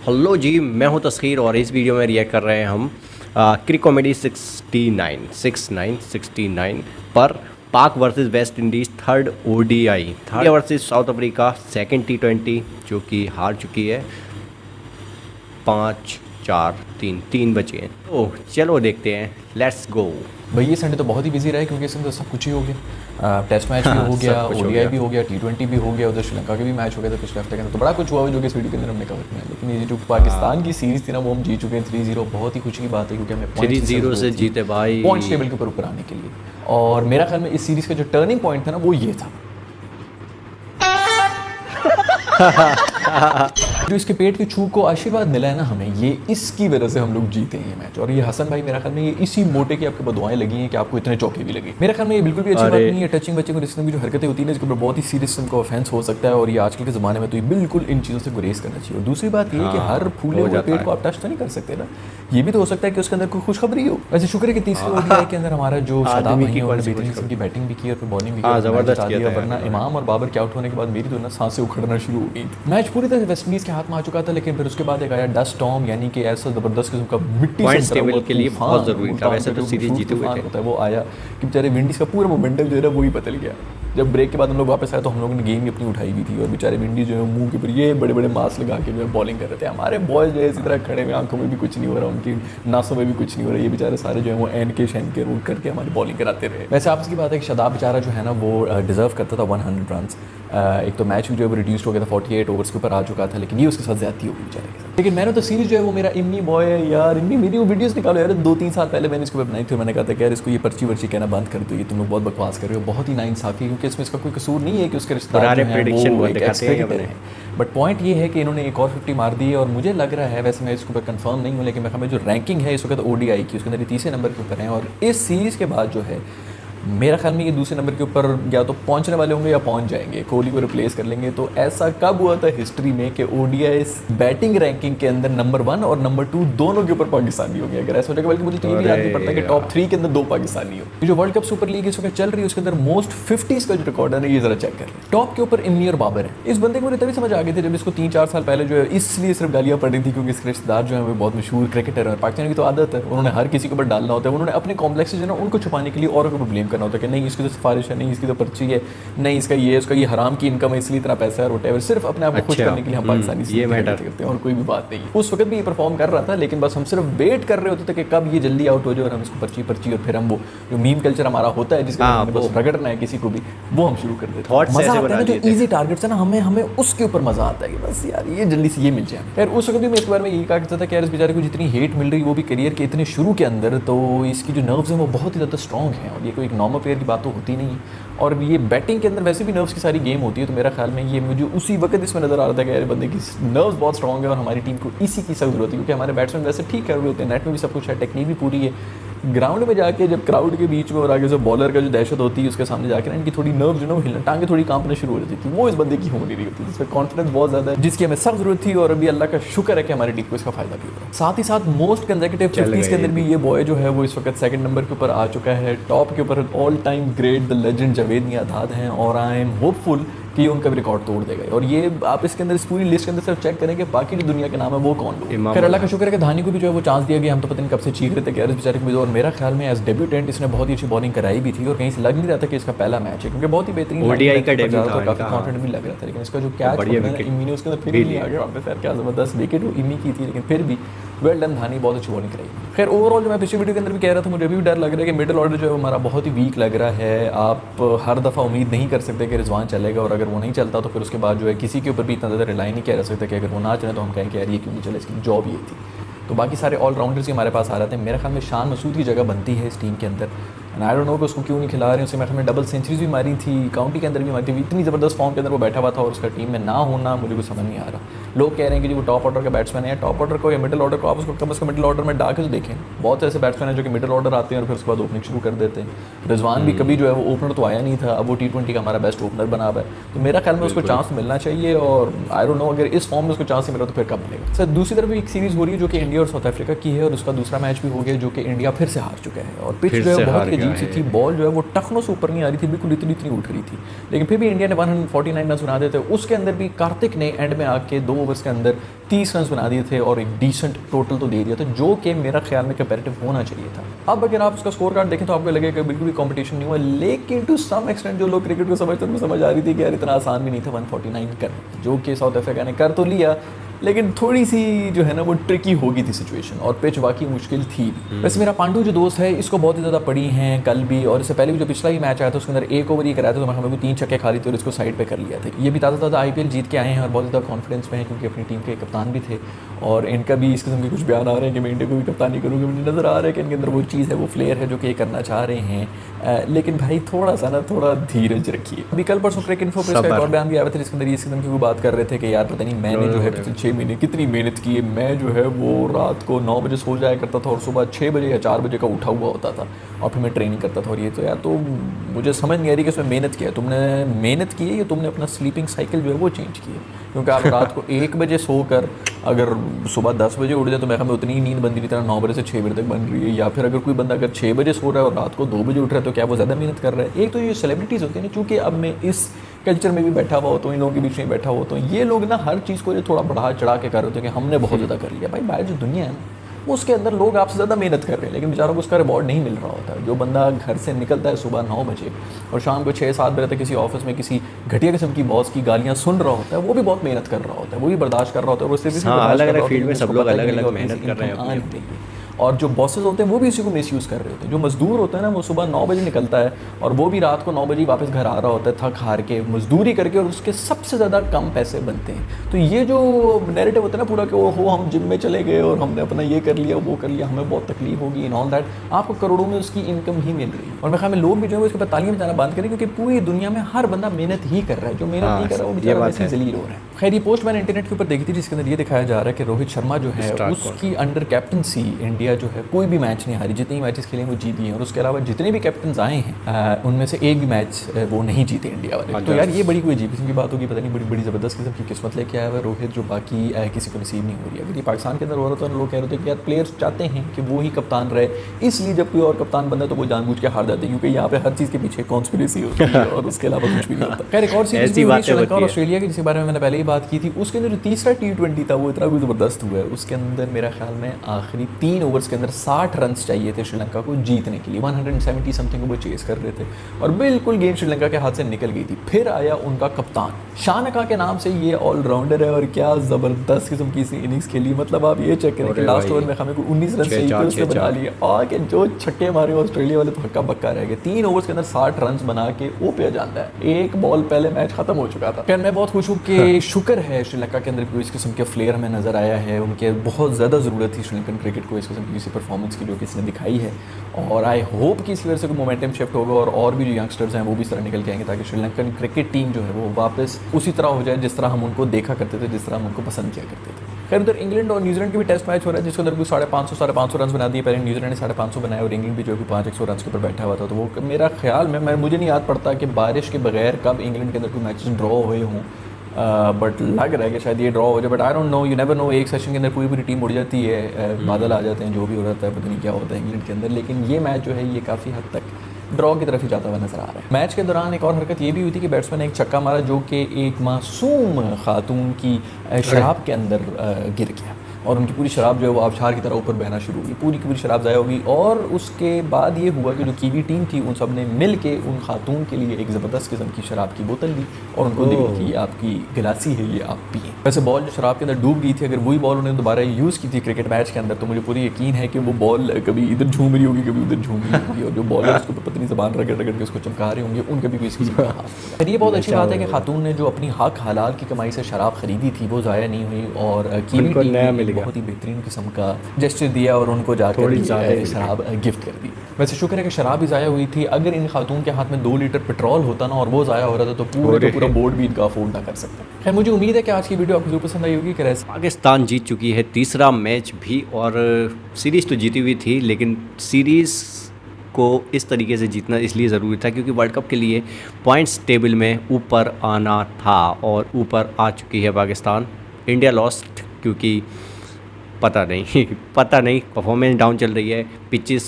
Hello जी, मैं हूं तस्खीर और इस वीडियो में रिएक्ट कर रहे हैं हम क्रिक कॉमेडी 69 पर पाक versus West Indies third ODI, third versus south Africa second T20 जो कि हार चुकी है 5-4-3 बचे हैं। तो चलो देखते हैं, लेट्स गो। भाई ये संडे तो बहुत ही बिजी रहा है क्योंकि इसमें तो सब कुछ ही हो गया। टेस्ट मैच भी हो गया, ओडीआई भी हो गया, T20 भी हो गया, उधर श्रीलंका के भी मैच हो गया था पिछले हफ्ते के अंदर। तो बड़ा कुछ हुआ जो कि इस वीडियो के अंदर हमने कवर किया। लेकिन ये जो पाकिस्तान की सीरीज़ थी ना, वो हम जीत चुके हैं 3-0। बहुत ही खुशी की बात है क्योंकि हमें 3-0 से जीते भाई, पॉइंट्स टेबल के ऊपर आने के लिए। और मेरा ख्याल में इस सीरीज़ का जो टर्निंग पॉइंट था ना, वो ये था जो इसके पेट की चूक को आशीर्वाद मिला है ना हमें, ये इसकी वजह से हम लोग जीते हैं ये मैच। और ये हसन भाई, मेरा ख्याल में ये इसी मोटे की आपको बदुआएं लगी हैं कि आपको इतने चौके भी लगे। मेरे ख्याल में ये बिल्कुल भी अच्छी बात नहीं है। टचिंग बच्चे को रिश्ते में जो हरकतें होती है ना, इसके ऊपर बहुत ही सीरियस को ऑफेंस हो सकता है। और ये आजकल के ज़माने में तो ये बिल्कुल इन चीज़ों से गुरेज करना चाहिए। और दूसरी बात ये कि हर फूले हुए पेट को आप टच तो नहीं कर सकते ना। ये भी तो हो सकता है कि उसके अंदर कोई खुशखबरी हो। वैसे शुक्र है कि तीसरे ओडीआई के अंदर हमारा जो शादाब भाई की बैटिंग भी की और बॉलिंग भी की, जबरदस्त किया। वरना इमाम और बाबर के आउट होने के बाद मेरी तो ना सांसें उखड़ना शुरू हो गई। मैच पूरी तरह वेस्ट इंडीज़ के हाथ में आ चुका था, लेकिन फिर उसके बाद एक आया डस्ट स्टॉर्म, यानी कि ऐसा ज़बरदस्त किस्म का मिट्टी पॉइंट्स टेबल के लिए बहुत ज़रूरी था। वैसे तो सीरीज जीते हुए थे। वो आया कि बेचारे विंडीज़ का पूरा मोमेंटम जो है वो ही बदल गया। जब ब्रेक के बाद हम लोग वापस आए तो हम लोगों ने गेम अपनी उठाई भी थी और बेचारे विंडीज़ जो है मुंह के ऊपर ये बड़े बड़े मास्क लगा के जो है बॉलिंग कर रहे थे। हमारे बॉयज़ जो है इसी तरह खड़े हुए, आंखों में भी कुछ नहीं हो रहा, उनकी नासों में भी कुछ नहीं हो रहा। ये बेचारे सारे जो है वो एन के रूट करके हमारी बॉलिंग कराते रहे। वैसे आपस की बात है कि शादाब बेचारा जो है ना वो डिजर्व करता था 100 रन। एक तो मैच भी जो है वो रिड्यूस्ड हो गया था, 48 ओवर्स के ऊपर आ चुका था, लेकिन ये उसके साथ ज्यादती हो गई बेचारे के साथ। लेकिन मैंने तो सीरीज जो है वो मेरा इम्मी बॉय है यार। इम्मी मेरी वो वीडियोस निकालो यार, 2-3 साल पहले मैंने इसके ऊपर बनाई थी। मैंने कहा था कि यार इसको ये पर्ची वर्ची कहना बंद कर दो, ये तुम लोग बहुत बकवास कर रहे हो। बहुत ही नाइंसाफी, क्योंकि इसमें इसका कोई कसूर नहीं है कि उसके रिश्तेदार बट पॉइंट ये है कि इन्होंने एक और 50 मार दी है। और मुझे लग रहा है, वैसे मैं इसके ऊपर कंफर्म नहीं हूँ, लेकिन मेरे ख्याल में जो रैंकिंग है इस वक्त ओडीआई की, उसके अंदर तीसरे नंबर के ऊपर है। और इस सीरीज़ के बाद जो है मेरा ख्याल में ये दूसरे नंबर के ऊपर या तो पहुंचने वाले होंगे या पहुंच जाएंगे, कोहली को रिप्लेस कर लेंगे। तो ऐसा कब हुआ था हिस्ट्री में कि ओडीआई बैटिंग रैंकिंग के अंदर नंबर 1 और नंबर 2 दोनों के ऊपर पाकिस्तानी हो गया। अगर ऐसा हो जाएगा, बल्कि मुझे तो ये भी याद नहीं पड़ता कि टॉप 3 के अंदर 2 पाकिस्तानी हो। जो वर्ल्ड कप सुपर लीग इस वक्त चल रही है उसके अंदर मोस्ट 50s का जो रिकॉर्ड है ना, ये जरा चेक कर लें। टॉप के ऊपर इम्मी और बाबर है। इस बंदे को मुझे तभी समझ आ गई थी जब इसको 3-4 साल पहले जो है इसलिए सिर्फ गालियां पड़ रही थी क्योंकि इसके रिश्तेदार जो है वो बहुत मशहूर क्रिकेटर है। पाकिस्तान की तो आदत है, उन्होंने हर किसी के ऊपर डालना होता है। उन्होंने अपने कॉम्प्लेक्स जो है ना उनको छुपाने के लिए औरों के ऊपर ब्लेम करना होता है कि नहीं इसकी सिफारिश है, नहीं इसकी तो पर्ची है, नहीं इसका ये उसका ये हराम की इनकम है इसलिए इतना पैसा है, व्हाटएवर। सिर्फ अपने आप को खुश करने के लिए हम पाकिस्तानी ये मैटर करते हैं और कोई भी बात नहीं। उस वक्त भी ये परफॉर्म कर रहा था, लेकिन बस हम सिर्फ वेट कर रहे होते थे कि कब ये जल्दी आउट हो जाए और हम इसको पर्ची और फिर हम वो जो मीम कल्चर हमारा होता है जिसका बस रगड़ना है किसी को भी, वो हम शुरू कर देते हैं। मजा आता है ना जो इजी टारगेट्स है ना, हमें उसके ऊपर मजा आता है कि बस यार ये जल्दी से ये मिल जाए। यार उस वक्त भी मैं इस बार में यही कहा करता था कि यार इस बेचारे को जितनी हेट मिल रही है वो भी करियर के इतने शुरू के अंदर, तो इसकी जो नर्व्स हैं वो बहुत ही ज़्यादा स्ट्रॉन्ग हैं और ये कोई एक नॉर्मल प्लेयर की बात तो होती नहीं है। और ये बैटिंग के अंदर वैसे भी नर्व्स की सारी गेम होती है, तो मेरा ख्याल में ये मुझे उसी वक्त इसमें नज़र आ रहा था कि यार बंदे की नर्व्स बहुत स्ट्रॉन्ग है और हमारी टीम को इसी की सख्त जरूरत है। क्योंकि हमारे बैट्समैन वैसे ठीक कर रहे होते हैं, नेट में भी सब कुछ है, टेक्निक भी पूरी है। ग्राउंड में जाके जब क्राउड के बीच में और आगे से बॉलर का जो दहशत होती है उसके सामने जाकर इनकी थोड़ी नर्व जो है हिलना, टांगे थोड़ी कांपने शुरू हो जाती थी, वो इस बंदे की हो नहीं रही होती, जिसमें कॉन्फिडेंस बहुत ज़्यादा है, जिसकी हमें सख्त जरूरत थी। और अभी अल्लाह का शुक्र है कि हमारी टीम को इसका फायदा भी हो रहा है। साथ ही साथ मोस्ट कंसेक्यूटिव 50s के अंदर भी ये बॉय जो है वो इस वक्त 2nd नंबर के ऊपर आ चुका है। टॉप के ऊपर all time great the legend Javed Miandad हैं और आई एम होपफुल कि ये उनका भी रिकॉर्ड तोड़ देगा। और ये आप इसके अंदर इस पूरी लिस्ट के अंदर सिर्फ चेक करें कि बाकी जो दुनिया के नाम है वो कौन लोग। फिर अल्लाह का शुक्र है कि धानी को भी जो है वो चांस दिया गया। हम तो पता नहीं कब से चीख रहे थे कि यार इस बेचारे को भी दो। और मेरा ख्याल में एज डेब्यूटेंट इसने बहुत ही अच्छी बॉलिंग कराई भी थी और कहीं से लग नहीं रहा था कि इसका पहला मैच है, क्योंकि बहुत ही बेहतरीन ओडीआई का डेब्यू था, काफी कॉन्फिडेंट भी लग रहा था। लेकिन इसका जो कैच इम्मी ने उसके अंदर फिर नहीं आ गया वापस। यार क्या ज़बरदस्त विकेट वो इम्मी की थी, लेकिन फिर भी वेल डन धानी, बहुत अच्छी बॉलिंग कराई। खैर ओवरऑल जो मैं पिछली वीडियो के अंदर भी कह रहा था, मुझे अभी भी डर लग रहा है कि मिडिल ऑर्डर जो है हमारा बहुत ही वीक लग रहा है। आप हर दफ़ा उम्मीद नहीं कर सकते कि रिजवान चलेगा, और अगर वो नहीं चलता तो फिर उसके बाद जो है किसी के ऊपर भी इतना ज़्यादा रिलाई नहीं किया जा सकता कि अगर वो ना चले तो हम कहें कि यार ये क्यों नहीं चले, इसकी जॉब ये थी। तो बाकी सारे ऑलराउंडर्स ही हमारे पास आ रहे थे। मेरे ख्याल में शान मसूद की जगह बनती है इस टीम के अंदर। एंड आई डोंट नो कि उसको क्यों नहीं खिला रहे हैं। उससे मेरे ख्याल में डबल सेंचुरीज भी मारी थी, काउंटी के अंदर भी मारी थी। इतनी ज़बरदस्त फॉर्म के अंदर वो बैठा हुआ था और उसका टीम में ना होना मुझे कुछ समझ नहीं आ रहा। लोग कह रहे हैं कि जो वो टॉप ऑर्डर का बैट्समैन है, टॉप ऑर्डर को या मिडिल ऑर्डर को आप उसको कम से कम मिडिल ऑर्डर में डाल के तो देखें। बहुत ऐसे बैट्समैन हैं जो कि मिडिल ऑर्डर आते हैं और फिर उसके बाद ओपनिंग शुरू कर देते हैं। रिजवान भी कभी जो है वो ओपनर तो आया नहीं था, अब वो T20 का हमारा बेस्ट ओपनर बना हुआ है। तो मेरा ख्याल में उसको चांस मिलना चाहिए और आई डोंट नो अगर इस फॉर्म में उसको चांस मिला तो फिर कब मिलेगा। सर दूसरी तरफ एक सीरीज़ हो रही है जो कि इंडिया और साउथ अफ्रीका की है और उसका दूसरा मैच भी हो गया जो कि इंडिया फिर से हार चुका है। और पिच जो है बहुत अजीब अजीब सी थी, बॉल जो है वो टखनों से ऊपर नहीं आ रही थी, बिल्कुल इतनी इतनी उठ रही थी, लेकिन फिर भी इंडिया ने 149 रन बना दिए थे। उसके अंदर भी कार्तिक ने एंड में आके 2 ओवर्स के अंदर 30 रन बना दिए थे और एक डिसेंट टोटल तो दे दिया था, जो कि मेरा ख्याल में कंपैरेटिव होना चाहिए था। अब अगर आप उसका स्कोर कार्ड देखें तो आपको लगेगा बिल्कुल भी कंपटीशन नहीं हुआ, लेकिन टू सम एक्सटेंट जो लोग क्रिकेट को समझते हैं उनको समझ आ रही थी कि यार इतना आसान भी नहीं था 149 करना, जो कि साउथ अफ्रीका ने कर तो लिया, लेकिन थोड़ी सी जो है ना वो ट्रिकी हो गई थी सिचुएशन, और पिच वाकई मुश्किल थी। वैसे मेरा पांडु जो दोस्त है इसको बहुत ही ज़्यादा पड़ी हैं कल भी, और इससे पहले भी जो पिछला ही मैच आया था उसके अंदर 1 ओवर ही कराया था, तो हमें भी 3 छक्के खा ली थी और इसको साइड पे कर लिया था। ये भी ताज़ा IPL जीत के आए हैं और बहुत ज़्यादा कॉन्फिडेंस में हैं, क्योंकि अपनी टीम के कप्तान भी थे, और इनका भी इस किस्म के कुछ बयान आ रहे हैं कि मैं इंडिया को भी कप्तानी करूँगी। मुझे नज़र आ रहा है कि इनके अंदर वो चीज़ है, वो फ्लेयर है जो कि ये करना चाह रहे हैं, लेकिन भाई थोड़ा सा ना थोड़ा धीरज रखिए। अभी कल परसों क्रिकेट इन्फो पे इसका एक और बयान भी आया था जिसके अंदर इस किस्म की वो बात कर रहे थे कि यार पता नहीं मैंने जो है पिछले 6 महीने कितनी मेहनत की है, मैं जो है वो रात को 9 बजे सो जाया करता था और सुबह 6 बजे या 4 बजे का उठा हुआ होता था, और फिर मैं ट्रेनिंग करता था। और ये तो यार तो मुझे समझ नहीं आ रही कि उसमें मेहनत किया है, तुमने मेहनत की है या तुमने अपना स्लीपिंग साइकिल जो है वो चेंज की है, क्योंकि आप रात को 1 बजे सोकर अगर सुबह 10 बजे उठ जाए तो मैं उतनी ही नींद बन रही तरह 9 बजे से 6 बजे तक बन रही है। या फिर अगर कोई बंदा अगर 6 बजे सो रहा है और रात को 2 बजे उठ रहा है तो क्या वो ज़्यादा मेहनत कर रहा है? एक तो ये सेलिब्रिटीज़ होती है ना, चूँकि अब मैं इस कल्चर में भी बैठा हुआ होता हूँ, इन लोगों के बीच में बैठा हुआ होता हूँ, ये लोग ना हर चीज़ को ये थोड़ा बढ़ा चढ़ा के कर रहे होते हैं कि हमने बहुत ज़्यादा कर लिया। भाई बाहर जो दुनिया है ना उसके अंदर लोग आपसे ज़्यादा मेहनत कर रहे हैं, लेकिन बेचारों को उसका रिवॉर्ड नहीं मिल रहा होता है। जो बंदा घर से निकलता है सुबह 9 बजे और शाम को 6-7 बजे तक किसी ऑफिस में किसी घटिया किस्म की बॉस की गालियाँ सुन रहा होता है, वो भी बहुत मेहनत कर रहा होता है, वो भी बर्दाश्त कर रहा होता है, वो सिर्फ अलग-अलग फील्ड में सब लोग अलग-अलग मेहनत कर रहे हैं। और जो बॉसेस होते हैं वो भी इसी को मिसयूज़ कर रहे होते हैं। जो मजदूर होता है ना वो सुबह 9 बजे निकलता है और वो भी रात को 9 बजे वापस घर आ रहा होता है थक हार के मजदूरी करके, और उसके सबसे ज़्यादा कम पैसे बनते हैं। तो ये जो नैरेटिव होता है ना पूरा कि वो हो हम जिम में चले गए और हमने अपना ये कर लिया वो कर लिया, हमें बहुत तकलीफ होगी इन ऑल दैट, आपको करोड़ों में उसकी इनकम ही मिल रही है। और मैं ख्याल में लोग भी जो है उसके बाद तालियां बजाना बंद करें, क्योंकि पूरी दुनिया में हर बंदा मेहनत ही कर रहा है, जो मेहनत नहीं कर रहा है वो बेचारा वैसे जलील हो रहा है। खैर ये पोस्ट मैंने इंटरनेट के ऊपर देखी थी जिसके अंदर ये दिखाया जा रहा है कि रोहित शर्मा जो है उसकी अंडर कैप्टनसी इंडिया जो है कोई भी मैच नहीं हारी, जितने मैचेस खेले वो जीती हैं, और उसके अलावा जितने भी कैप्टन आए हैं उनमें से एक भी मैच वो नहीं जीते इंडिया वाले। तो यार ये बड़ी कोई अजीब किस्म की बात होगी, पता नहीं बड़ी बड़ी ज़बरदस्त किस्म की किस्मत लेके आया हुआ रोहित, जो बाकी किसी को नसीब नहीं हो रही। अगर ये पाकिस्तान के अंदर हो रहा था लोग कह रहे थे कि यार प्लेयर्स चाहते हैं कि वो ही कप्तान रहे, इसलिए जब कोई और कप्तान बनता है तो वो जानबूझ के हार जाते हैं, क्योंकि यहाँ पे हर चीज़ के पीछे कॉन्स्पिरेसी होती है और उसके अलावा कुछ भी नहीं होता। खैर एक और सीरीज श्रीलंका और ऑस्ट्रेलिया की जिसके बारे में मैंने पहले ही बात की थी, उसके अंदर जो तीसरा T20 था वो इतना भी ज़बरदस्त हुआ है। उसके अंदर मेरा ख्याल में आखिरी 3 ओवर्स के अंदर 60 रन चाहिए थे श्रीलंका को जीतने के लिए, 170 समथिंग को वो चेस कर रहे थे और बिल्कुल गेम श्रीलंका के हाथ से निकल गई थी। फिर आया उनका कप्तान शानका के नाम से, ये ऑलराउंडर है और क्या ज़बरदस्त किस्म की इनिंग्स खेली। मतलब आप ये चेक करें कि लास्ट ओवर में हमें को 19 रन से उसने बना लिए, और कि जो छक्के मारे ऑस्ट्रेलिया वाले तो हक्का बक्का रह गए। 3 ओवर्स के अंदर 60 रन बना के वो पे जाता है, एक बॉल पहले मैच खत्म हो चुका था। फिर मैं बहुत खुश हूँ कि शुक्र है श्रीलंका के अंदर कोई इस किस्म के फ्लेयर हमें नज़र आया है, उनके बहुत ज़्यादा ज़रूरत थी श्रीलंकन क्रिकेट को इस किस्म की किसी परफॉर्मेंस की जो कि इसने दिखाई है, और आई होप कि इसी वजह से कोई मोमेंटम शिफ्ट होगा और भी जो यंगस्टर्स हैं वो भी इस तरह निकल के आएंगे, ताकि श्रीलंकन क्रिकेट टीम जो है वो वापस उसी तरह हो जाए जिस तरह हम उनको देखा करते थे, जिस तरह हम उनको पसंद किया करते थे। खैर उधर इंग्लैंड और न्यूजीलैंड के भी टेस्ट मैच हो रहा है जिसके अंदर कोई 550 रन बना दिए। पहले न्यूजीलैंड ने 550 बनाया और इंग्लैंड भी जो है 500 रन के ऊपर बैठा हुआ था। तो वो मेरा ख्याल में मुझे नहीं याद पड़ता कि बारिश के बगैर कब इंग्लैंड के अंदर कोई मैचेस ड्रॉ हुए हों, बट लग रहा है कि शायद ये ड्रॉ हो जाए, but I don't know, you never know. एक सेशन के अंदर पूरी टीम उड़ जाती है, बादल आ जाते हैं, जो भी हो जाता है पता नहीं क्या होता है इंग्लैंड के अंदर। लेकिन ये मैच जो है ये काफ़ी हद तक ड्रॉ की तरफ ही जाता हुआ नजर आ रहा है। मैच के दौरान एक और हरकत ये भी हुई थी कि बैट्समैन ने एक छक्का मारा जो कि एक मासूम खातून की शराब के अंदर गिर गया और उनकी पूरी शराब जो है वो आबशार की तरह ऊपर बहना शुरू हुई, पूरी की पूरी शराब ज़ाया हो गई। और उसके बाद ये हुआ कि जो कीवी टीम थी उन सब ने मिल के उन खातून के लिए एक ज़बरदस्त किस्म की शराब की बोतल ली और उनको दी कि आपकी गिलासी है ये आप पिए। वैसे बॉल जो शराब के अंदर डूब गई थी, अगर वही बॉल उन्होंने दोबारा यूज़ की थी क्रिकेट मैच के अंदर तो मुझे पूरी यकीन है कि वो बॉल कभी इधर झूम रही होगी कभी उधर झूम रही होगी, और जो बॉलर उसको पतली ज़बान रगड़ रगड़ के उसको चमका रहे होंगे उनके भी कोई इसकी हाथ। ये बहुत अच्छी बात है कि खातून ने जो अपनी हक हलाल की कमाई से शराब खरीदी थी वो ज़ाया नहीं हुई और कीवी टीम ने बहुत ही बेहतरीन किस्म का जेस्चर दिया और उनको जाकर शराब गिफ्ट कर दी। वैसे शुक्र है कि शराब भी ज़ाया हुई थी, अगर इन खातून के हाथ में 2 लीटर पेट्रोल होता ना और वो ज़ाया हो रहा था तो पूरा बोर्ड भी इनका अफोर्ड ना कर सकता। खैर मुझे उम्मीद है कि आज की वीडियो आपको जरूर पसंद आई होगी। कि पाकिस्तान जीत चुकी है तीसरा मैच भी और सीरीज़ तो जीती हुई थी, लेकिन सीरीज़ को इस तरीके से जीतना इसलिए ज़रूरी था क्योंकि वर्ल्ड कप के लिए पॉइंट्स टेबल में ऊपर आना था और ऊपर आ चुकी है पाकिस्तान। इंडिया लॉस्ट क्योंकि पता नहीं परफॉर्मेंस डाउन चल रही है, पिचेस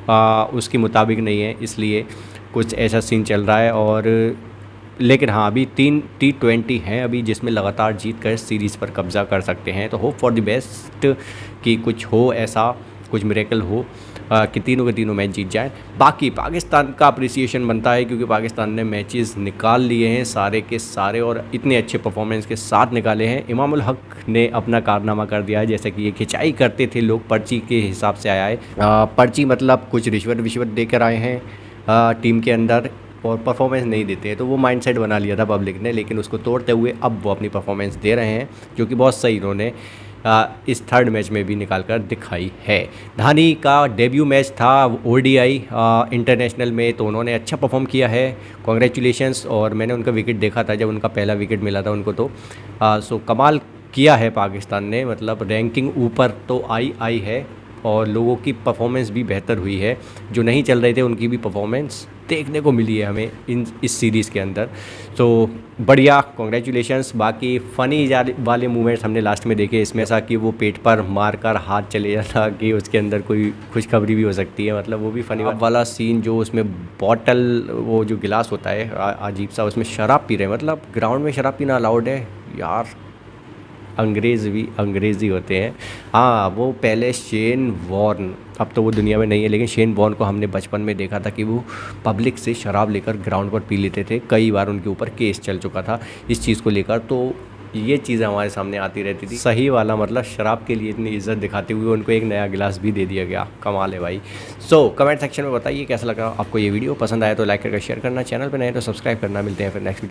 उसके मुताबिक नहीं है, इसलिए कुछ ऐसा सीन चल रहा है। और लेकिन हाँ, अभी 3 T20 हैं अभी, जिसमें लगातार जीत कर सीरीज़ पर कब्ज़ा कर सकते हैं। तो होप फॉर द बेस्ट कि कुछ हो ऐसा, कुछ मिरेकल हो कि तीनों के तीनों मैच जीत जाएं। बाकी पाकिस्तान का अप्रिसिएशन बनता है, क्योंकि पाकिस्तान ने मैचेस निकाल लिए हैं सारे के सारे, और इतने अच्छे परफॉर्मेंस के साथ निकाले हैं। इमामुल हक ने अपना कारनामा कर दिया है, जैसे कि ये खिंचाई करते थे लोग, पर्ची के हिसाब से आया है। पर्ची मतलब कुछ रिश्वत देकर आए हैं टीम के अंदर, और परफॉर्मेंस नहीं देते हैं। तो वो माइंडसेट बना लिया था पब्लिक ने, लेकिन उसको तोड़ते हुए अब वो अपनी परफॉर्मेंस दे रहे हैं, जो कि बहुत सही इन्होंने इस थर्ड मैच में भी निकाल कर दिखाई है। धानी का डेब्यू मैच था ODI इंटरनेशनल में, तो उन्होंने अच्छा परफॉर्म किया है, कॉन्ग्रेचुलेशंस। और मैंने उनका विकेट देखा था जब उनका पहला विकेट मिला था उनको, तो सो कमाल किया है पाकिस्तान ने। मतलब रैंकिंग ऊपर तो आई है, और लोगों की परफॉर्मेंस भी बेहतर हुई है, जो नहीं चल रहे थे उनकी भी परफॉर्मेंस देखने को मिली है हमें इस सीरीज़ के अंदर। तो बढ़िया, कॉन्ग्रेचुलेशंस। बाकी फ़नी वाले मूवमेंट्स हमने लास्ट में देखे इसमें, ऐसा कि वो पेट पर मार कर हाथ चले जाता कि उसके अंदर कोई खुशखबरी भी हो सकती है, मतलब वो भी फ़नी वाला सीन, जो उसमें बॉटल, वो जो गिलास होता है अजीब सा, उसमें शराब पी रहे हैं। मतलब ग्राउंड में शराब पीना अलाउड है यार, अंग्रेज़ी होते हैं। हाँ, वो पहले शेन वॉर्न, अब तो वो दुनिया में नहीं है, लेकिन शेन वॉर्न को हमने बचपन में देखा था कि वो पब्लिक से शराब लेकर ग्राउंड पर पी लेते थे। कई बार उनके ऊपर केस चल चुका था इस चीज़ को लेकर, तो ये चीज़ें हमारे सामने आती रहती थी। सही वाला, मतलब शराब के लिए इतनी इज्जत दिखाते हुए उनको एक नया गिलास भी दे दिया गया। कमाल है भाई। सो कमेंट सेक्शन में बताइए कैसा लगा आपको ये वीडियो। पसंद आया तो लाइक करके शेयर करना, चैनल पर नए तो सब्सक्राइब करना। मिलते हैं फिर नेक्स्ट